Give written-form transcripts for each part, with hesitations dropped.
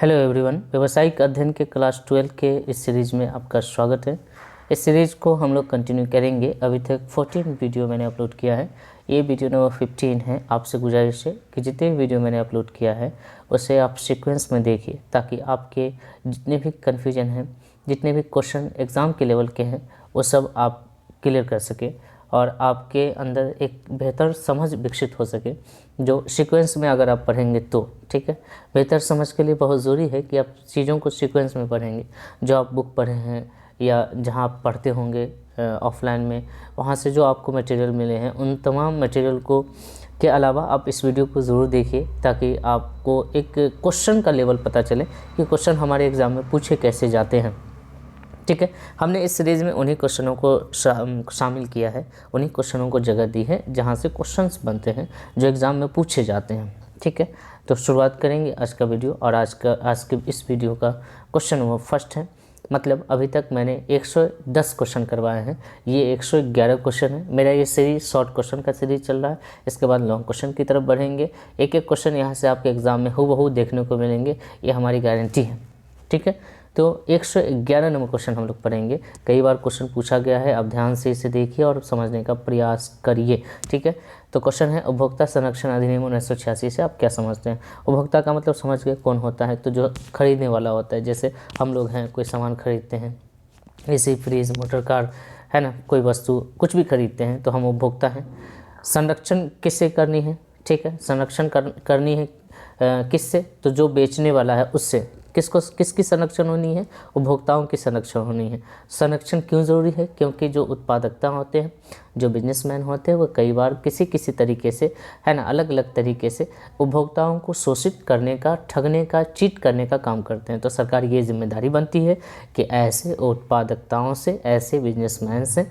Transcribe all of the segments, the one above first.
Hello everyone, व्यावसायिक अध्ययन के क्लास 12 के इस सीरीज़ में आपका स्वागत है। इस सीरीज़ को हम लोग कंटिन्यू करेंगे। अभी तक 14 वीडियो मैंने अपलोड किया है, ये वीडियो नंबर 15 है। आपसे गुजारिश है कि जितने वीडियो मैंने अपलोड किया है उसे आप सीक्वेंस में देखिए, ताकि आपके जितने भी कन्फ्यूजन हैं, जितने भी क्वेश्चन एग्ज़ाम के लेवल के हैं, वो सब आप क्लियर कर सके और आपके अंदर एक बेहतर समझ विकसित हो सके, जो सीक्वेंस में अगर आप पढ़ेंगे तो ठीक है। बेहतर समझ के लिए बहुत ज़रूरी है कि आप चीज़ों को सीक्वेंस में पढ़ेंगे। जो आप बुक पढ़े हैं या जहाँ आप पढ़ते होंगे ऑफलाइन में, वहाँ से जो आपको मटेरियल मिले हैं, उन तमाम मटेरियल को के अलावा आप इस वीडियो को ज़रूर देखिए, ताकि आपको एक क्वेश्चन का लेवल पता चले कि क्वेश्चन हमारे एग्ज़ाम में पूछे कैसे जाते हैं। ठीक है, हमने इस सीरीज़ में उन्हीं क्वेश्चनों को शामिल किया है, उन्हीं क्वेश्चनों को जगह दी है जहां से क्वेश्चंस बनते हैं जो एग्ज़ाम में पूछे जाते हैं। ठीक है, तो शुरुआत करेंगे आज का वीडियो। और आज के इस वीडियो का क्वेश्चन नंबर फर्स्ट है। मतलब अभी तक मैंने 110 क्वेश्चन करवाए हैं, ये 111 क्वेश्चन है। मेरा ये सीरीज़ शॉर्ट क्वेश्चन का सीरीज़ चल रहा है। इसके बाद लॉन्ग क्वेश्चन की तरफ बढ़ेंगे। एक एक क्वेश्चन यहाँ से आपके एग्ज़ाम में हूबहू देखने को मिलेंगे, ये हमारी गारंटी है। ठीक है, तो 111 नंबर क्वेश्चन हम लोग पढ़ेंगे। कई बार क्वेश्चन पूछा गया है, आप ध्यान से इसे देखिए और समझने का प्रयास करिए। ठीक है, तो क्वेश्चन है, उपभोक्ता संरक्षण अधिनियम 1986 से आप क्या समझते हैं। उपभोक्ता का मतलब समझ गए कौन होता है, तो जो खरीदने वाला होता है। जैसे हम लोग हैं, कोई सामान खरीदते हैं, एसी, फ्रिज, मोटर कार, है ना, कोई वस्तु कुछ भी खरीदते हैं तो हम उपभोक्ता हैं। संरक्षण किससे करनी है, ठीक है, संरक्षण करनी है किससे, तो जो बेचने वाला है उससे। किसकी संरक्षण होनी है, उपभोक्ताओं की संरक्षण होनी है। संरक्षण क्यों ज़रूरी है, क्योंकि जो उत्पादकता होते हैं, जो बिजनेसमैन होते हैं, वो कई बार किसी तरीके से, है ना, अलग अलग तरीके से उपभोक्ताओं को शोषित करने का, ठगने का, चीट करने का काम करते हैं। तो सरकार ये जिम्मेदारी बनती है कि ऐसे उत्पादकताओं से, ऐसे बिजनेसमैन से,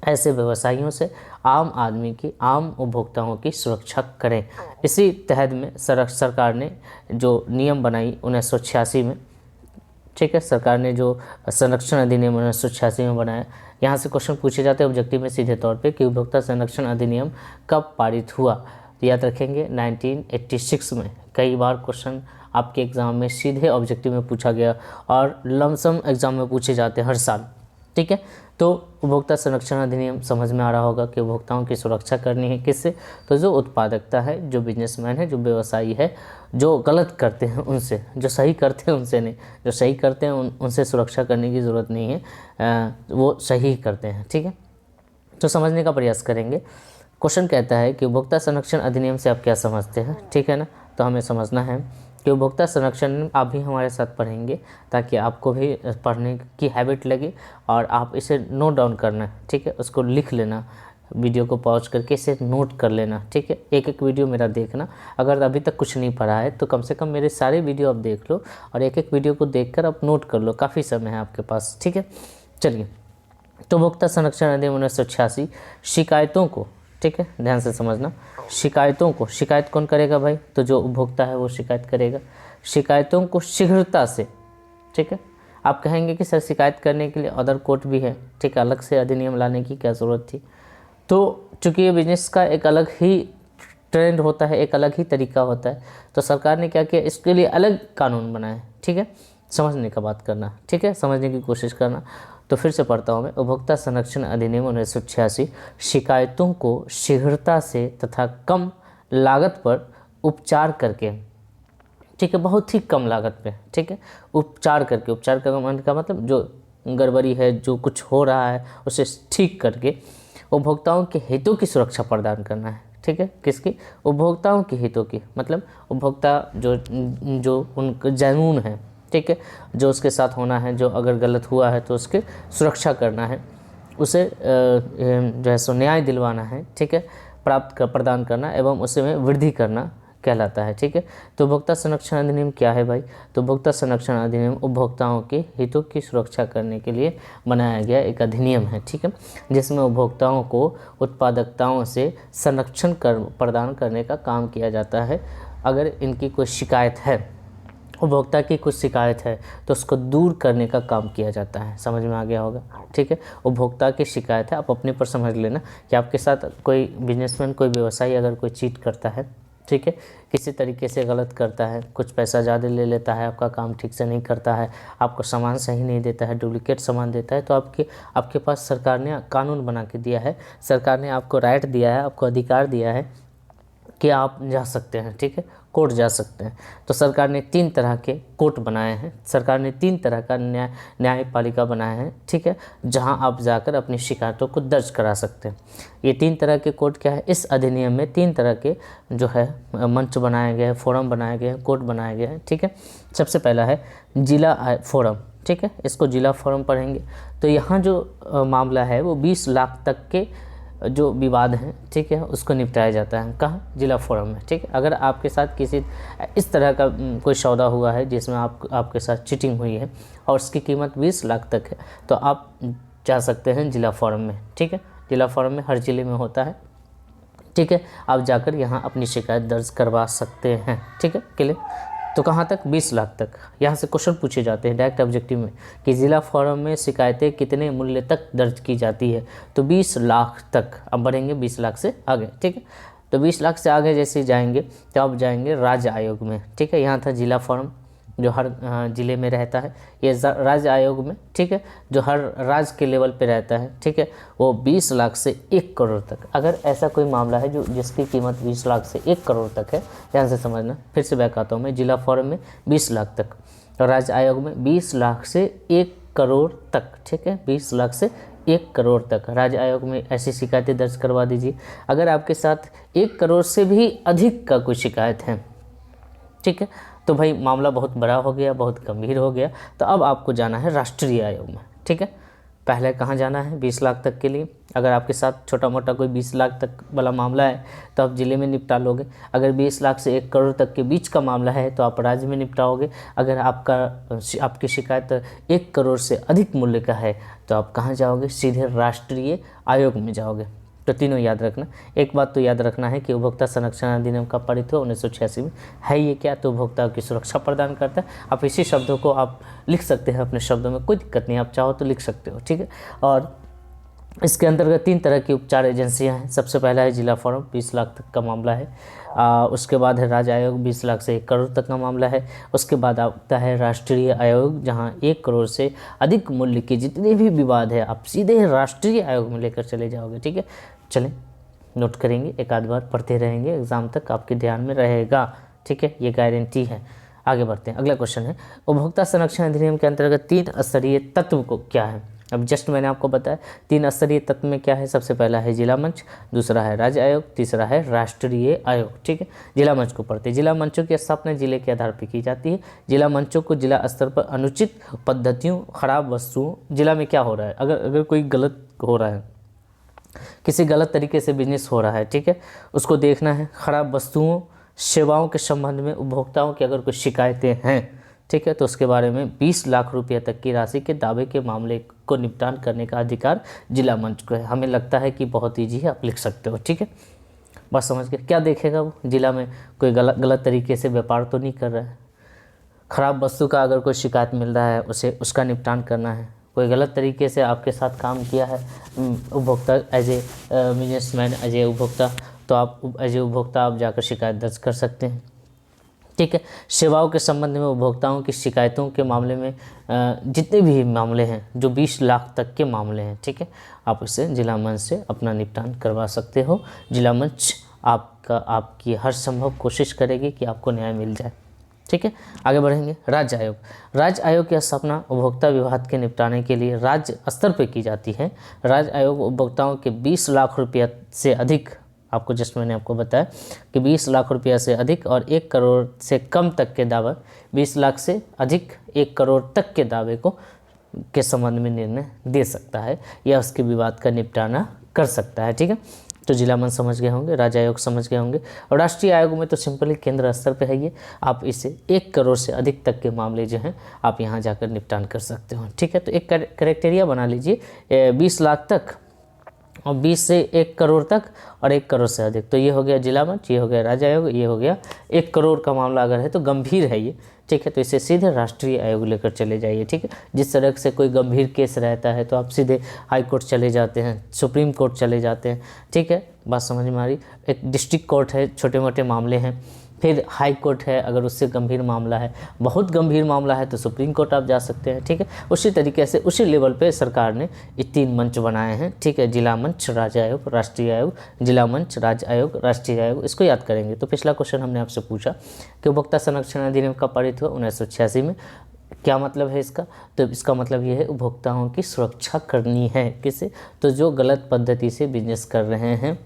ऐसे व्यवसायियों से आम आदमी की, आम उपभोक्ताओं की सुरक्षा करें। इसी तहत में सरकार ने जो नियम बनाई 1986 में, ठीक है, सरकार ने जो संरक्षण अधिनियम 1986 में बनाया। यहाँ से क्वेश्चन पूछे जाते हैं ऑब्जेक्टिव में सीधे तौर पे कि उपभोक्ता संरक्षण अधिनियम कब पारित हुआ। तो याद रखेंगे 1986 में। कई बार क्वेश्चन आपके एग्ज़ाम में सीधे ऑब्जेक्टिव में पूछा गया और लमसम एग्ज़ाम में पूछे जाते हैं हर साल। ठीक है, तो उपभोक्ता संरक्षण अधिनियम समझ में आ रहा होगा कि उपभोक्ताओं की सुरक्षा करनी है किससे, तो जो उत्पादकता है, जो बिजनेसमैन है, जो व्यवसायी है, जो गलत करते हैं उनसे, जो सही करते हैं उनसे नहीं। जो सही करते हैं उनसे सुरक्षा करने की ज़रूरत नहीं है, वो सही करते हैं। ठीक है, तो समझने का प्रयास करेंगे। क्वेश्चन कहता है कि उपभोक्ता संरक्षण अधिनियम से आप क्या समझते हैं। ठीक है ना, तो हमें समझना है कि उपभोक्ता संरक्षण आप भी हमारे साथ पढ़ेंगे, ताकि आपको भी पढ़ने की हैबिट लगे और आप इसे नोट डाउन करना। ठीक है, उसको लिख लेना, वीडियो को पॉज करके इसे नोट कर लेना। ठीक है, एक एक वीडियो मेरा देखना। अगर अभी तक कुछ नहीं पढ़ा है तो कम से कम मेरे सारे वीडियो आप देख लो और एक एक वीडियो को देखकर आप नोट कर लो, काफ़ी समय है आपके पास। ठीक है, चलिए, तो उपभोक्ता संरक्षण अधिनियम 1986 शिकायतों को, ठीक है, ध्यान से समझना, शिकायतों को, शिकायत कौन करेगा भाई, तो जो उपभोक्ता है वो शिकायत करेगा। शिकायतों को शीघ्रता से, ठीक है, आप कहेंगे कि सर शिकायत करने के लिए अदर कोर्ट भी है, ठीक है, अलग से अधिनियम लाने की क्या ज़रूरत थी। तो चूँकि ये बिजनेस का एक अलग ही ट्रेंड होता है, एक अलग ही तरीका होता है, तो सरकार ने क्या किया, इसके लिए अलग कानून बनाए। ठीक है, समझने का बात करना, ठीक है, समझने की कोशिश करना। तो फिर से पढ़ता हूँ मैं, उपभोक्ता संरक्षण अधिनियम 1986 शिकायतों को शीघ्रता से तथा कम लागत पर उपचार करके, ठीक है, बहुत ही कम लागत पे, ठीक है, उपचार का मतलब जो गड़बड़ी है, जो कुछ हो रहा है, उसे ठीक करके उपभोक्ताओं के हितों की सुरक्षा प्रदान करना है। ठीक है, किसकी, उपभोक्ताओं के हितों की, मतलब उपभोक्ता जो उनका कानून है, ठीक है, जो उसके साथ होना है, जो अगर गलत हुआ है तो उसके सुरक्षा करना है, उसे जो है सो न्याय दिलवाना है। ठीक है, प्रदान करना एवं उसे में वृद्धि करना कहलाता है। ठीक है, तो उपभोक्ता संरक्षण अधिनियम क्या है भाई, तो उपभोक्ता संरक्षण अधिनियम उपभोक्ताओं के हितों की सुरक्षा करने के लिए बनाया गया एक अधिनियम है। ठीक है, जिसमें उपभोक्ताओं को उत्पादकताओं से संरक्षण प्रदान करने का काम किया जाता है। अगर इनकी कोई शिकायत है, उपभोक्ता की कुछ शिकायत है, तो उसको दूर करने का काम किया जाता है। समझ में आ गया होगा। ठीक है, उपभोक्ता की शिकायत है, आप अपने पर समझ लेना कि आपके साथ कोई बिजनेसमैन, कोई व्यवसायी अगर कोई चीट करता है, ठीक है, किसी तरीके से गलत करता है, कुछ पैसा ज़्यादा ले लेता है, आपका काम ठीक से नहीं करता है, आपको सामान सही नहीं देता है, डुप्लीकेट सामान देता है, तो आपके पास सरकार ने कानून बना के दिया है, सरकार ने आपको राइट दिया है, आपको अधिकार दिया है कि आप जा सकते हैं, ठीक है, कोर्ट जा सकते हैं। तो सरकार ने 3 तरह के कोर्ट बनाए हैं, सरकार ने 3 तरह का न्यायपालिका बनाया है, ठीक है, जहां आप जाकर अपनी शिकायतों को दर्ज करा सकते हैं। ये 3 तरह के कोर्ट क्या है, इस अधिनियम में 3 तरह के जो है मंच बनाए गए हैं, फोरम बनाए गए हैं, कोर्ट बनाए गए हैं, ठीक है। सबसे पहला है जिला फोरम, ठीक है, इसको जिला फोरम पढ़ेंगे। तो यहाँ जो मामला है वो 20 लाख तक के जो विवाद हैं, ठीक है, उसको निपटाया जाता है कहाँ, जिला फोरम में, ठीक है। अगर आपके साथ किसी इस तरह का कोई सौदा हुआ है जिसमें आपके साथ चीटिंग हुई है और उसकी कीमत 20 लाख तक है, तो आप जा सकते हैं जिला फोरम में, ठीक है। जिला फोरम में हर ज़िले में होता है, ठीक है, आप जाकर यहाँ अपनी शिकायत दर्ज करवा सकते हैं, ठीक है। क्लियर? तो कहाँ तक, 20 लाख तक। यहाँ से क्वेश्चन पूछे जाते हैं डायरेक्ट ऑब्जेक्टिव में कि जिला फोरम में शिकायतें कितने मूल्य तक दर्ज की जाती है, तो 20 लाख तक। अब बढ़ेंगे 20 लाख से आगे, ठीक है। तो 20 लाख से आगे जैसे जाएंगे तो अब जाएंगे राज्य आयोग में, ठीक है। यहाँ था जिला फोरम जो हर ज़िले में रहता है, ये राज्य आयोग में, ठीक है, जो हर राज्य के लेवल पे रहता है, ठीक है, वो 20 लाख से 1 करोड़ तक। अगर ऐसा कोई मामला है जिसकी कीमत 20 लाख से 1 करोड़ तक है, ध्यान से समझना, फिर से बैक आता हूँ मैं, जिला फोरम में 20 लाख तक और राज्य आयोग में 20 लाख से 1 करोड़ तक, ठीक है, 20 लाख से 1 करोड़ तक राज्य आयोग में ऐसी शिकायतें दर्ज करवा दीजिए। अगर आपके साथ 1 करोड़ से भी अधिक का कोई शिकायत है, ठीक है, तो भाई मामला बहुत बड़ा हो गया, बहुत गंभीर हो गया, तो अब आपको जाना है राष्ट्रीय आयोग में, ठीक है। पहले कहाँ जाना है, 20 लाख तक के लिए। अगर आपके साथ छोटा मोटा कोई 20 लाख तक वाला मामला है तो आप ज़िले में निपटा लोगे। अगर 20 लाख से 1 करोड़ तक के बीच का मामला है तो आप राज्य में निपटाओगे। अगर आपकी शिकायत 1 करोड़ से अधिक मूल्य का है तो आप कहाँ जाओगे, सीधे राष्ट्रीय आयोग में जाओगे। तो तीनों याद रखना। एक बात तो याद रखना है कि उपभोक्ता संरक्षण अधिनियम का पारित हुआ 1986 में है। ये क्या, तो उपभोक्ताओं की सुरक्षा प्रदान करता है। आप इसी शब्दों को आप लिख सकते हैं अपने शब्दों में, कोई दिक्कत नहीं, आप चाहो तो लिख सकते हो, ठीक है। और इसके अंतर्गत 3 तरह की उपचार एजेंसियां हैं। सबसे पहला है जिला फोरम, 20 लाख तक का मामला है। उसके बाद है राज्य आयोग, 20 लाख से 1 करोड़ तक का मामला है। उसके बाद आता है राष्ट्रीय आयोग, जहां 1 करोड़ से अधिक मूल्य के जितने भी विवाद है आप सीधे राष्ट्रीय आयोग में लेकर चले जाओगे, ठीक है। चलें, नोट करेंगे, एक आध बार पढ़ते रहेंगे, एग्जाम तक आपके ध्यान में रहेगा, ठीक है, ये गारंटी है। आगे बढ़ते हैं, अगला क्वेश्चन है उपभोक्ता संरक्षण अधिनियम के अंतर्गत 3 स्तरीय तत्व को क्या है। अब जस्ट मैंने आपको बताया 3 स्तरीय तत्व में क्या है। सबसे पहला है जिला मंच, दूसरा है राज्य आयोग, तीसरा है राष्ट्रीय आयोग, ठीक है। जिला मंच को पढ़ते हैं। जिला मंचों की स्थापना जिले के आधार पर की जाती है। जिला मंचों को जिला स्तर पर अनुचित पद्धतियों, खराब वस्तुओं, जिला में क्या हो रहा है, अगर कोई गलत हो रहा है, किसी गलत तरीके से बिजनेस हो रहा है, ठीक है, उसको देखना है। खराब वस्तुओं, सेवाओं के संबंध में उपभोक्ताओं की अगर कोई शिकायतें हैं, ठीक है, तो उसके बारे में 20 लाख रुपये तक की राशि के दावे के मामले को निपटान करने का अधिकार जिला मंच को है। हमें लगता है कि बहुत ईजी है, आप लिख सकते हो, ठीक है। बस समझ के क्या देखेगा वो, जिला में कोई गलत तरीके से व्यापार तो नहीं कर रहा है। खराब वस्तु का अगर कोई शिकायत मिल रहा है उसे उसका निपटान करना है। कोई गलत तरीके से आपके साथ काम किया है उपभोक्ता, as a businessman, as a उपभोक्ता, तो आप एज ए उपभोक्ता आप जाकर शिकायत दर्ज कर सकते हैं, ठीक है। सेवाओं के संबंध में उपभोक्ताओं की शिकायतों के मामले में जितने भी मामले हैं जो 20 लाख तक के मामले हैं, ठीक है, आप इसे जिला मंच से अपना निपटान करवा सकते हो। जिला मंच आपकी हर संभव कोशिश करेगी कि आपको न्याय मिल जाए, ठीक है। आगे बढ़ेंगे, राज्य आयोग। राज्य आयोग की स्थापना उपभोक्ता विवाद के निपटाने के लिए राज्य स्तर पर की जाती है। राज्य आयोग उपभोक्ताओं के 20 लाख रुपया से अधिक, आपको जस्ट मैंने आपको बताया कि 20 लाख रुपया से अधिक और 1 करोड़ से कम तक के दावा, 20 लाख से अधिक 1 करोड़ तक के दावे के संबंध में निर्णय दे सकता है या उसके विवाद का निपटाना कर सकता है, ठीक है। तो जिला मंच समझ गए होंगे, राज्य आयोग समझ गए होंगे, और राष्ट्रीय आयोग में तो सिंपली केंद्र स्तर पे है ये। आप इसे 1 करोड़ से अधिक तक के मामले जो हैं आप यहाँ जाकर निपटान कर सकते हो, ठीक है। तो एक क्राइटेरिया बना लीजिए, 20 लाख तक और 20 से 1 करोड़ तक और 1 करोड़ से अधिक। तो ये हो गया जिला मंच, ये हो गया राज्य आयोग, ये हो गया 1 करोड़ का मामला अगर है तो गंभीर है ये, ठीक है, तो इसे सीधे राष्ट्रीय आयोग लेकर चले जाइए, ठीक है। जिस तरह से कोई गंभीर केस रहता है तो आप सीधे हाई कोर्ट चले जाते हैं, सुप्रीम कोर्ट चले जाते हैं, ठीक है। बात समझ में आ रही। एक डिस्ट्रिक्ट कोर्ट है, छोटे मोटे मामले हैं। फिर हाई कोर्ट है, अगर उससे गंभीर मामला है, बहुत गंभीर मामला है तो सुप्रीम कोर्ट आप जा सकते हैं, ठीक है। उसी तरीके से उसी लेवल पे सरकार ने ये 3 मंच बनाए हैं, ठीक है। जिला मंच, राज्य आयोग, राष्ट्रीय आयोग, जिला मंच, राज्य आयोग, राष्ट्रीय आयोग, इसको याद करेंगे। तो पिछला क्वेश्चन हमने आपसे पूछा कि उपभोक्ता संरक्षण अधिनियम कब पारित हुआ, 1986 में। क्या मतलब है इसका? तो इसका मतलब ये है उपभोक्ताओं की सुरक्षा करनी है। किसे? तो जो गलत पद्धति से बिजनेस कर रहे हैं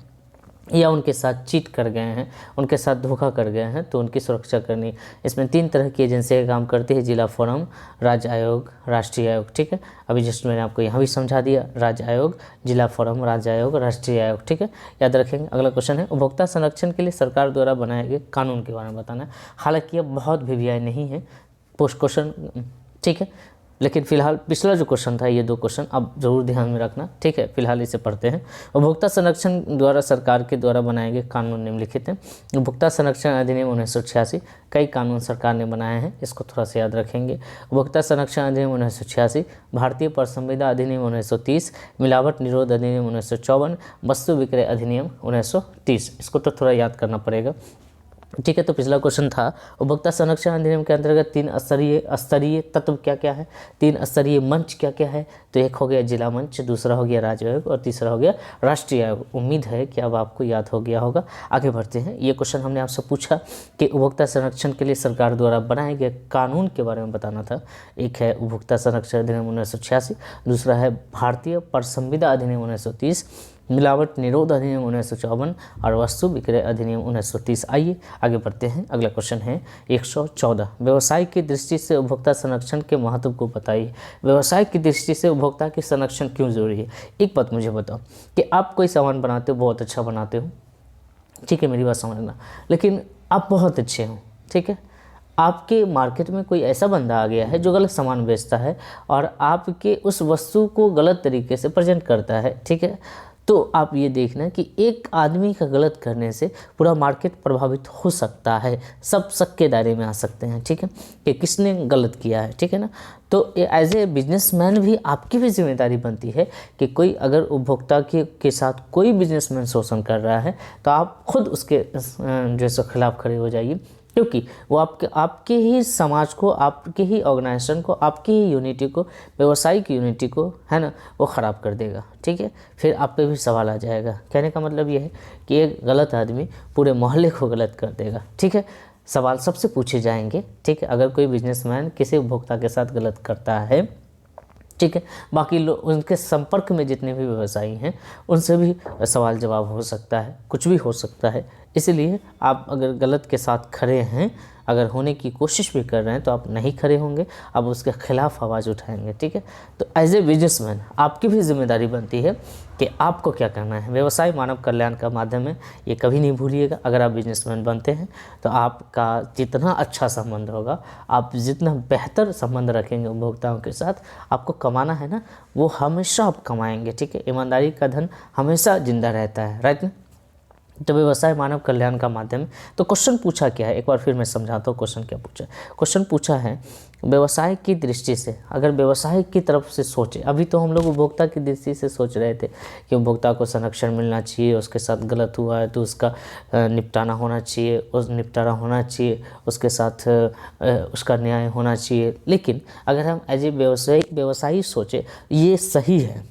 या उनके साथ चीट कर गए हैं, उनके साथ धोखा कर गए हैं, तो उनकी सुरक्षा करनी। इसमें 3 तरह की एजेंसियाँ काम करती है, जिला फोरम, राज्य आयोग, राष्ट्रीय आयोग, ठीक है। अभी जस्ट मैंने आपको यहाँ भी समझा दिया, राज्य आयोग, जिला फोरम, राज्य आयोग, राष्ट्रीय आयोग, ठीक है, याद रखेंगे। अगला क्वेश्चन है, उपभोक्ता संरक्षण के लिए सरकार द्वारा बनाए गए कानून के बारे में बताना है। हालांकि यह बहुत भिवियाई नहीं है, पोस्ट क्वेश्चन, ठीक है, लेकिन फिलहाल पिछला जो क्वेश्चन था, ये 2 क्वेश्चन अब जरूर ध्यान में रखना, ठीक है। फिलहाल इसे पढ़ते हैं। उपभोक्ता संरक्षण द्वारा सरकार के द्वारा बनाए गए कानून निम्नलिखित हैं। उपभोक्ता संरक्षण अधिनियम 1986, कई कानून सरकार ने बनाए हैं, इसको थोड़ा सा याद रखेंगे। उपभोक्ता संरक्षण अधिनियम 1986, भारतीय पर संविदा अधिनियम 1930, मिलावट निरोध अधिनियम 1954, वस्तु विक्रय अधिनियम 1930, इसको तो थोड़ा याद करना पड़ेगा, ठीक है। तो पिछला क्वेश्चन था उपभोक्ता संरक्षण अधिनियम के अंतर्गत 3 स्तरीय तत्व क्या क्या है, 3 स्तरीय मंच क्या क्या है। तो एक हो गया जिला मंच, दूसरा हो गया राज्य आयोग और तीसरा हो गया राष्ट्रीय आयोग। उम्मीद है कि अब आपको याद हो गया होगा। आगे बढ़ते हैं। ये क्वेश्चन हमने आपसे पूछा कि उपभोक्ता संरक्षण के लिए सरकार द्वारा बनाए गए कानून के बारे में बताना था। एक है उपभोक्ता संरक्षण अधिनियम 1986, दूसरा है भारतीय पर संविदा अधिनियम 1930, मिलावट निरोध अधिनियम 1954 और वस्तु विक्रय अधिनियम 1930। आइए आगे बढ़ते हैं। अगला क्वेश्चन है 114, व्यवसाय की दृष्टि से उपभोक्ता संरक्षण के महत्व को बताइए। व्यवसाय की दृष्टि से उपभोक्ता के संरक्षण क्यों जरूरी है? एक बात मुझे बताओ कि आप कोई सामान बनाते हो, बहुत अच्छा बनाते हो, ठीक है, मेरी बात समझना, लेकिन आप बहुत अच्छे हो, ठीक है। आपके मार्केट में कोई ऐसा बंदा आ गया है जो गलत सामान बेचता है और आपके उस वस्तु को गलत तरीके से प्रेजेंट करता है, ठीक है। तो आप ये देखना कि एक आदमी का गलत करने से पूरा मार्केट प्रभावित हो सकता है, सब शक के दायरे में आ सकते हैं, ठीक है, कि किसने गलत किया है, ठीक है ना। तो एज ए बिजनेसमैन भी आपकी भी जिम्मेदारी बनती है कि कोई अगर उपभोक्ता के साथ कोई बिजनेसमैन शोषण कर रहा है तो आप खुद उसके जैसे खिलाफ खड़े हो जाइए, क्योंकि वो आपके ही समाज को, आपके ही ऑर्गेनाइजेशन को, आपकी ही यूनिटी को, व्यवसायिक यूनिटी को, है ना, वो ख़राब कर देगा, ठीक है। फिर आप पे भी सवाल आ जाएगा। कहने का मतलब ये है कि एक गलत आदमी पूरे मोहल्ले को गलत कर देगा, ठीक है। सवाल सबसे पूछे जाएंगे, ठीक है, अगर कोई बिजनेसमैन किसी उपभोक्ता के साथ गलत करता है, ठीक है। बाकी लोग, उनके संपर्क में जितने भी व्यवसायी हैं, उनसे भी सवाल जवाब हो सकता है, कुछ भी हो सकता है। इसलिए आप अगर गलत के साथ खड़े हैं, अगर होने की कोशिश भी कर रहे हैं, तो आप नहीं खड़े होंगे, आप उसके खिलाफ आवाज़ उठाएंगे, ठीक है। तो एज ए बिजनेसमैन आपकी भी जिम्मेदारी बनती है कि आपको क्या करना है। व्यवसाय मानव कल्याण का माध्यम है, ये कभी नहीं भूलिएगा। अगर आप बिजनेसमैन बनते हैं तो आपका जितना अच्छा संबंध होगा, आप जितना बेहतर संबंध रखेंगे उपभोक्ताओं के साथ, आपको कमाना है ना, वो हमेशा आप कमाएंगे, ठीक है। ईमानदारी का धन हमेशा जिंदा रहता है, राइट ना। तो व्यवसाय मानव कल्याण का माध्यम है। तो क्वेश्चन पूछा क्या है, एक बार फिर मैं समझाता हूँ क्वेश्चन क्या पूछा। क्वेश्चन पूछा है व्यवसाय की दृष्टि से, अगर व्यवसाय की तरफ से सोचे, अभी तो हम लोग उपभोक्ता की दृष्टि से सोच रहे थे कि उपभोक्ता को संरक्षण मिलना चाहिए, उसके साथ गलत हुआ है तो उसका निपटारा होना चाहिए, उसके साथ उसका न्याय होना चाहिए। लेकिन अगर हम एज ए व्यवसायी सोचे, ये सही है,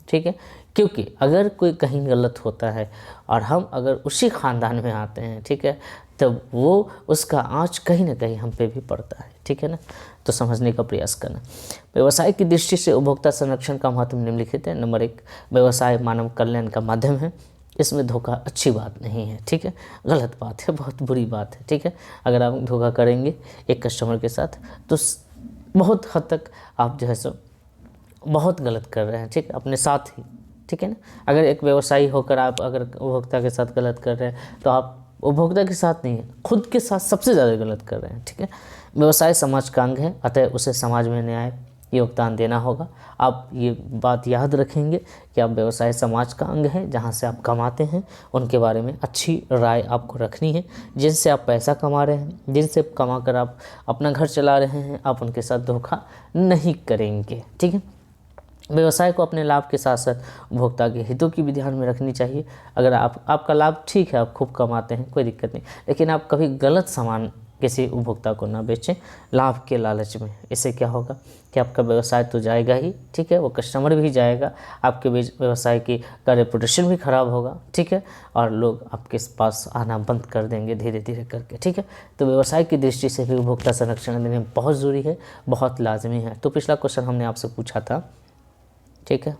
ठीक है, क्योंकि अगर कोई कहीं गलत होता है और हम अगर उसी ख़ानदान में आते हैं, ठीक है, तो वो उसका आँच कहीं ना कहीं हम पे भी पड़ता है, ठीक है ना। तो समझने का प्रयास करना। व्यवसाय की दृष्टि से उपभोक्ता संरक्षण का महत्व निम्नलिखित है। नंबर 1, व्यवसाय मानव कल्याण का माध्यम है, इसमें धोखा अच्छी बात नहीं है, ठीक है, गलत बात है, बहुत बुरी बात है, ठीक है। अगर आप धोखा करेंगे एक कस्टमर के साथ तो बहुत हद तक आप जो है सो बहुत गलत कर रहे हैं, ठीक है, अपने साथ ही, ठीक है ना। अगर एक व्यवसायी होकर आप अगर उपभोक्ता के साथ गलत कर रहे हैं तो आप उपभोक्ता के साथ नहीं, खुद के साथ सबसे ज़्यादा गलत कर रहे हैं, ठीक है। व्यवसाय समाज का अंग है, अतः उसे समाज में न्याय योगदान देना होगा। आप ये बात याद रखेंगे कि आप व्यवसाय समाज का अंग है, जहाँ से आप कमाते हैं उनके बारे में अच्छी राय आपको रखनी है। जिनसे आप पैसा कमा रहे हैं, जिनसे कमा कर आप अपना घर चला रहे हैं, आप उनके साथ धोखा नहीं करेंगे, ठीक है। व्यवसाय को अपने लाभ के साथ साथ उपभोक्ता के हितों की भी ध्यान में रखनी चाहिए। अगर आपका लाभ ठीक है, आप खूब कमाते हैं, कोई दिक्कत नहीं, लेकिन आप कभी गलत सामान किसी उपभोक्ता को ना बेचें लाभ के लालच में। इससे क्या होगा कि आपका व्यवसाय तो जाएगा ही, ठीक है, वो कस्टमर भी जाएगा, आपके व्यवसाय का रेपुटेशन भी खराब होगा, ठीक है, और लोग आपके पास आना बंद कर देंगे धीरे धीरे करके, ठीक है। तो व्यवसाय की दृष्टि से भी उपभोक्ता संरक्षण अधिनियम बहुत ज़रूरी है, बहुत लाजमी है। तो पिछला क्वेश्चन हमने आपसे पूछा था, ठीक है,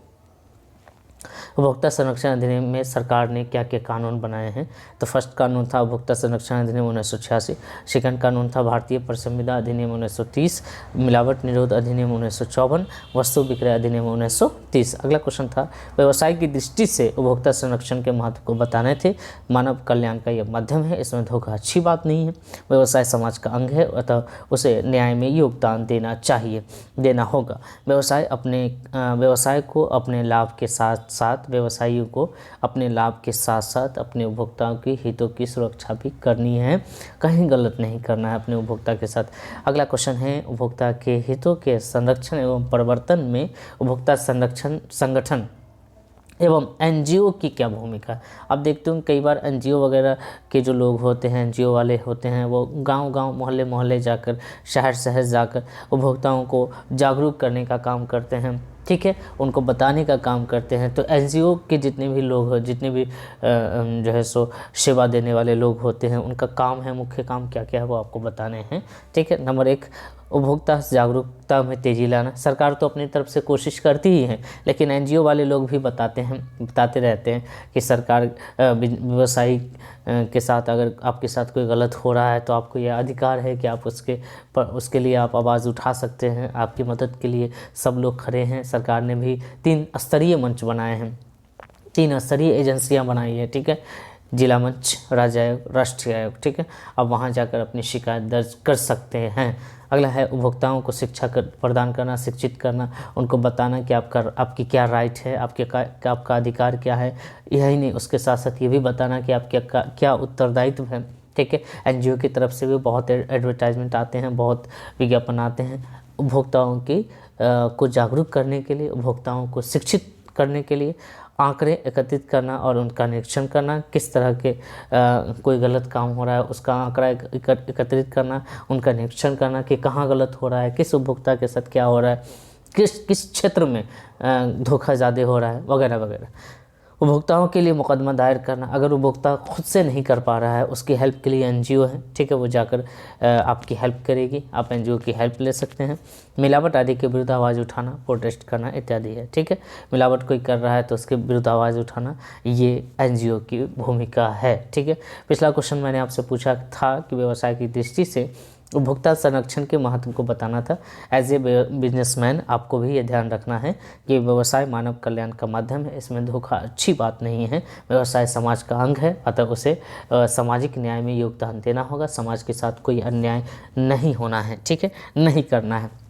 उपभोक्ता संरक्षण अधिनियम में सरकार ने क्या क्या कानून बनाए हैं। तो फर्स्ट कानून था उपभोक्ता संरक्षण अधिनियम 1986, सेकंड कानून था भारतीय परिसंविदा अधिनियम 1930, मिलावट निरोध अधिनियम 1954, वस्तु विक्रय अधिनियम 1930। अगला क्वेश्चन था व्यवसाय की दृष्टि से उपभोक्ता संरक्षण के महत्व को बताने थे। मानव कल्याण का यह माध्यम है, इसमें धोखा अच्छी बात नहीं है। व्यवसाय समाज का अंग है, अतः उसे न्याय में योगदान देना होगा। व्यवसाय को अपने लाभ के साथ साथ व्यवसायियों को अपने लाभ के साथ साथ अपने उपभोक्ताओं की हितों की सुरक्षा भी करनी है, कहीं गलत नहीं करना है अपने उपभोक्ता के साथ। अगला क्वेश्चन है उपभोक्ता के हितों के संरक्षण एवं प्रवर्तन में उपभोक्ता संरक्षण संगठन एवं एनजीओ की क्या भूमिका है। अब देखते हो कई बार एनजीओ वगैरह के जो लोग होते हैं, एनजीओ वाले होते हैं, वो गांव-गांव मोहल्ले जाकर, शहर जाकर उपभोक्ताओं को जागरूक करने का काम करते हैं, ठीक है, उनको बताने का काम करते हैं। तो एनजीओ के जितने भी लोग हैं, जितने भी जो है सो सेवा देने वाले लोग होते हैं, उनका काम है, मुख्य काम क्या क्या है वो आपको बताने हैं, ठीक है। नंबर 1, उपभोक्ता जागरूकता में तेज़ी लाना। सरकार तो अपनी तरफ से कोशिश करती ही है, लेकिन एनजीओ वाले लोग भी बताते रहते हैं कि सरकार व्यवसायी के साथ अगर आपके साथ कोई गलत हो रहा है तो आपको यह अधिकार है कि आप उसके लिए आप आवाज़ उठा सकते हैं। आपकी मदद के लिए सब लोग खड़े हैं। सरकार ने भी 3 स्तरीय मंच बनाए हैं, 3 स्तरीय एजेंसियां बनाई है, ठीक है, जिला मंच, राज्य आयोग, राष्ट्रीय आयोग, ठीक है। अब वहां जाकर अपनी शिकायत दर्ज कर सकते हैं। अगला है उपभोक्ताओं को शिक्षा प्रदान करना, शिक्षित करना, उनको बताना कि आपकी क्या राइट है, आपका अधिकार क्या है। यही नहीं, उसके साथ साथ ये भी बताना कि आपके क्या उत्तरदायित्व है, ठीक है। एनजीओ की तरफ से भी बहुत एडवर्टाइजमेंट आते हैं, बहुत विज्ञापन आते हैं उपभोक्ताओं को जागरूक करने के लिए, उपभोक्ताओं को शिक्षित करने के लिए। आंकड़े एकत्रित करना और उनका निरीक्षण करना, किस तरह के कोई गलत काम हो रहा है उसका आंकड़ा एकत्रित करना, उनका निरीक्षण करना कि कहाँ गलत हो रहा है, किस उपभोक्ता के साथ क्या हो रहा है, किस क्षेत्र में धोखा ज़्यादा हो रहा है, वगैरह वगैरह। उपभोक्ताओं के लिए मुकदमा दायर करना, अगर उपभोक्ता खुद से नहीं कर पा रहा है, उसकी हेल्प के लिए एनजीओ है, ठीक है, वो जाकर आपकी हेल्प करेगी, आप एनजीओ की हेल्प ले सकते हैं। मिलावट आदि के विरुद्ध आवाज़ उठाना, प्रोटेस्ट करना इत्यादि है, ठीक है। मिलावट कोई कर रहा है तो उसके विरुद्ध आवाज़ उठाना, ये एनजीओ की भूमिका है, ठीक है। पिछला क्वेश्चन मैंने आपसे पूछा था कि व्यवसाय की दृष्टि से उपभोक्ता संरक्षण के महत्व को बताना था। एज ए बिजनेसमैन आपको भी ये ध्यान रखना है कि व्यवसाय मानव कल्याण का माध्यम है, इसमें धोखा अच्छी बात नहीं है। व्यवसाय समाज का अंग है, अतः उसे सामाजिक न्याय में योगदान देना होगा। समाज के साथ कोई अन्याय नहीं होना है, ठीक है, नहीं करना है।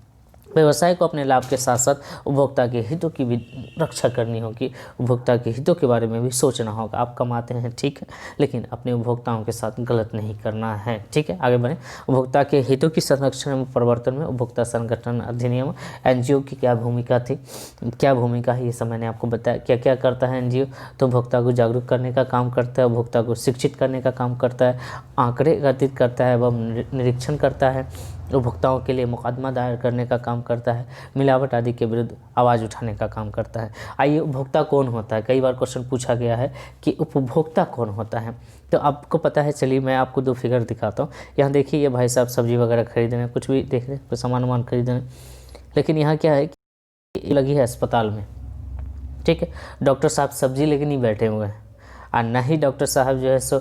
व्यवसाय को अपने लाभ के साथ साथ उपभोक्ता के हितों की भी रक्षा करनी होगी, उपभोक्ता के हितों के बारे में भी सोचना होगा। आप कमाते हैं, ठीक है, लेकिन अपने उपभोक्ताओं के साथ गलत नहीं करना है, ठीक है। आगे बढ़ें। उपभोक्ता के हितों की संरक्षण एवं प्रवर्तन में उपभोक्ता संगठन अधिनियम, एनजीओ की क्या भूमिका थी, क्या भूमिका है, ये सब मैंने आपको बताया। क्या क्या करता है एनजीओ, तो उपभोक्ता को जागरूक करने का काम करता है, उपभोक्ता को शिक्षित करने का काम करता है, आंकड़े एकत्रित करता है एवं निरीक्षण करता है, उपभोक्ताओं के लिए मुकदमा दायर करने का काम करता है, मिलावट आदि के विरुद्ध आवाज़ उठाने का काम करता है। आइए, उपभोक्ता कौन होता है, कई बार क्वेश्चन पूछा गया है कि उपभोक्ता कौन होता है। तो आपको पता है, चलिए मैं आपको 2 फिगर दिखाता हूँ। यहाँ देखिए, ये भाई साहब सब्जी वगैरह खरीद रहे हैं, कुछ भी देख रहे हैं, कोई सामान खरीद रहे हैं, लेकिन यहाँ क्या है कि लगी है अस्पताल में, ठीक है, डॉक्टर साहब सब्जी लेके नहीं बैठे हुए हैं, और न ही डॉक्टर साहब जो है सो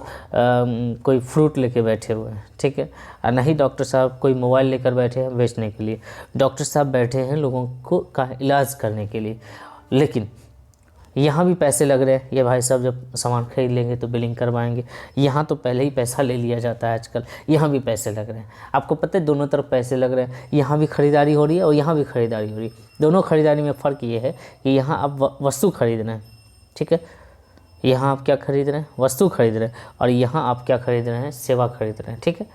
कोई फ्रूट लेके बैठे हुए हैं, ठीक है, और न ही डॉक्टर साहब कोई मोबाइल लेकर बैठे हैं बेचने के लिए। डॉक्टर साहब बैठे हैं लोगों का इलाज करने के लिए। लेकिन यहाँ भी पैसे लग रहे हैं। ये भाई साहब जब सामान खरीद लेंगे तो बिलिंग करवाएंगे, यहाँ तो पहले ही पैसा ले लिया जाता है आजकल, यहाँ भी पैसे लग रहे हैं। आपको पता है, दोनों तरफ पैसे लग रहे हैं, यहाँ भी खरीदारी हो रही है और यहाँ भी खरीदारी हो रही है। दोनों खरीदारी में फ़र्क ये है कि यहाँ आप वस्तु खरीद रहे हैं, ठीक है, यहाँ आप क्या खरीद रहे हैं, वस्तु खरीद रहे हैं, और यहाँ आप क्या खरीद रहे हैं, सेवा खरीद रहे हैं, ठीक है।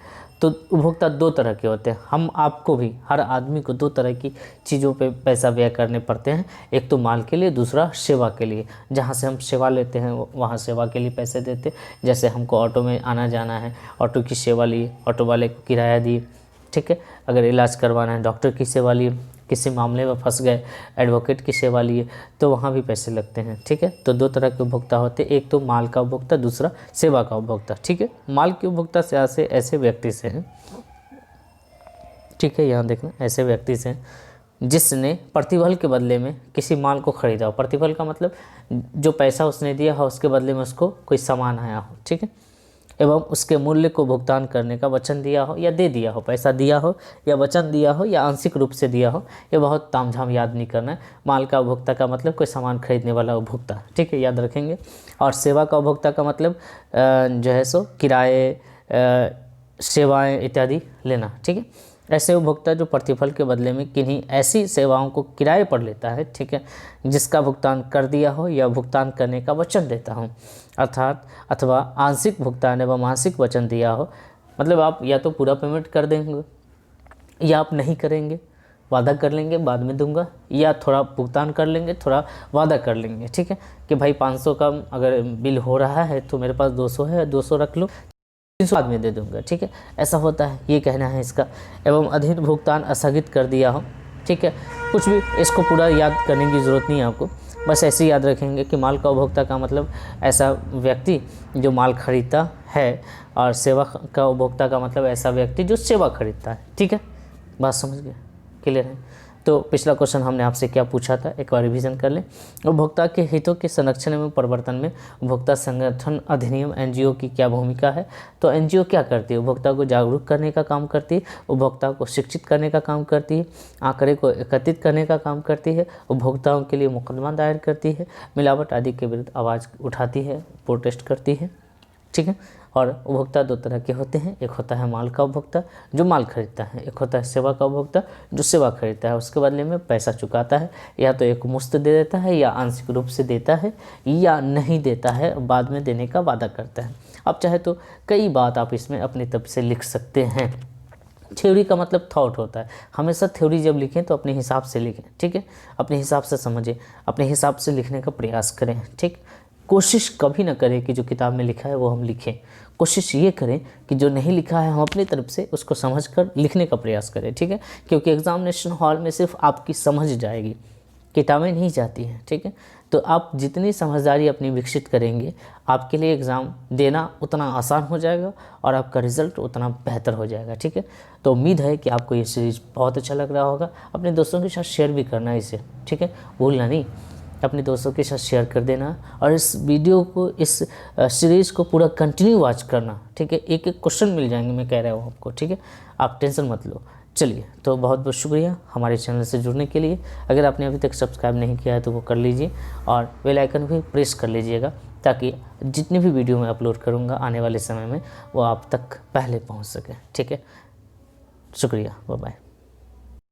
तो उपभोक्ता दो तरह के होते हैं। हम आपको भी, हर आदमी को दो तरह की चीज़ों पे पैसा व्यय करने पड़ते हैं। एक तो माल के लिए, दूसरा सेवा के लिए। जहाँ से हम सेवा लेते हैं वहाँ सेवा के लिए पैसे देते हैं। जैसे हमको ऑटो में आना जाना है, ऑटो की सेवा लिए, ऑटो वाले को किराया दिए, ठीक है। अगर इलाज करवाना है, डॉक्टर की सेवा लिए, किसी मामले में फंस गए, एडवोकेट की सेवा लिए, तो वहाँ भी पैसे लगते हैं, ठीक है। तो दो तरह के उपभोक्ता होते हैं, एक तो माल का उपभोक्ता, दूसरा सेवा का उपभोक्ता, ठीक है। माल के उपभोक्ता से ऐसे व्यक्ति से हैं, ठीक है, यहाँ देखना, ऐसे व्यक्ति से जिसने प्रतिफल के बदले में किसी माल को खरीदा हो। प्रतिफल का मतलब जो पैसा उसने दिया हो उसके बदले में उसको कोई सामान आया हो, ठीक है, एवं उसके मूल्य को भुगतान करने का वचन दिया हो या दे दिया हो। पैसा दिया हो या वचन दिया हो या आंशिक रूप से दिया हो, ये बहुत तामझाम याद नहीं करना है। माल का उपभोक्ता का मतलब कोई सामान खरीदने वाला उपभोक्ता, ठीक है, याद रखेंगे। और सेवा का उपभोक्ता का मतलब जो है सो किराए, सेवाएं इत्यादि लेना, ठीक है। ऐसे उपभोक्ता जो प्रतिफल के बदले में किन्हीं ऐसी सेवाओं को किराए पर लेता है, ठीक है, जिसका भुगतान कर दिया हो या भुगतान करने का वचन देता हो, अर्थात अथवा आंशिक भुगतान एवं आंशिक वचन दिया हो। मतलब आप या तो पूरा पेमेंट कर देंगे या आप नहीं करेंगे, वादा कर लेंगे बाद में दूंगा, या थोड़ा भुगतान कर लेंगे, थोड़ा वादा कर लेंगे, ठीक है, कि भाई 500 का अगर बिल हो रहा है तो मेरे पास 200 है, 200 रख लो, 300 बाद में दे दूंगा, ठीक है, ऐसा होता है, ये कहना है इसका। एवं अधिक भुगतान स्थगित कर दिया हो, ठीक है। कुछ भी इसको पूरा याद करने की ज़रूरत नहीं है आपको, बस ऐसे ही याद रखेंगे कि माल का उपभोक्ता का मतलब ऐसा व्यक्ति जो माल खरीदता है, और सेवा का उपभोक्ता का मतलब ऐसा व्यक्ति जो सेवा खरीदता है, ठीक है। बात समझ गए, क्लियर है। तो पिछला क्वेश्चन हमने आपसे क्या पूछा था, एक बार रिवीजन कर लें। उपभोक्ता के हितों के संरक्षण एवं प्रवर्तन में उपभोक्ता संगठन अधिनियम एनजीओ की क्या भूमिका है। तो एनजीओ क्या करती है, उपभोक्ता को जागरूक करने का काम करती है, उपभोक्ता को शिक्षित करने का काम करती है, आंकड़े को एकत्रित करने का काम करती है, उपभोक्ताओं के लिए मुकदमा दायर करती है, मिलावट आदि के विरुद्ध आवाज़ उठाती है, प्रोटेस्ट करती है, ठीक है। और उपभोक्ता दो तरह के होते हैं, एक होता है माल का उपभोक्ता जो माल खरीदता है, एक होता है सेवा का उपभोक्ता जो सेवा खरीदता है, उसके बदले में पैसा चुकाता है, या तो एक मुश्त दे देता है या आंशिक रूप से देता है या नहीं देता है, बाद में देने का वादा करता है। अब चाहे तो कई बात आप इसमें अपनी तरफ से लिख सकते हैं। थ्योरी का मतलब थॉट होता है, हमेशा थ्योरी जब लिखें तो अपने हिसाब से लिखें, ठीक है, अपने हिसाब से समझें, अपने हिसाब से लिखने का प्रयास करें, ठीक। कोशिश कभी ना करें कि जो किताब में लिखा है वो हम लिखें, कोशिश ये करें कि जो नहीं लिखा है हम अपनी तरफ से उसको समझकर लिखने का प्रयास करें, ठीक है। क्योंकि एग्जामिनेशन हॉल में सिर्फ आपकी समझ जाएगी, किताबें नहीं जाती हैं, ठीक है। तो आप जितनी समझदारी अपनी विकसित करेंगे, आपके लिए एग्ज़ाम देना उतना आसान हो जाएगा और आपका रिज़ल्ट उतना बेहतर हो जाएगा, ठीक है। तो उम्मीद है कि आपको ये सीरीज़ बहुत अच्छा लग रहा होगा। अपने दोस्तों के साथ शेयर भी करना है इसे, ठीक है, भूलना नहीं, अपने दोस्तों के साथ शेयर कर देना। और इस वीडियो को, इस सीरीज़ को पूरा कंटिन्यू वॉच करना, ठीक है। एक एक क्वेश्चन मिल जाएंगे, मैं कह रहा हूँ आपको, ठीक है, आप टेंशन मत लो। चलिए, तो बहुत बहुत शुक्रिया हमारे चैनल से जुड़ने के लिए। अगर आपने अभी तक सब्सक्राइब नहीं किया है तो वो कर लीजिए और बेल आइकन भी प्रेस कर लीजिएगा, ताकि जितनी भी वीडियो मैं अपलोड करूँगा आने वाले समय में वो आप तक पहले पहुँच सके, ठीक है। शुक्रिया, बाय बाय।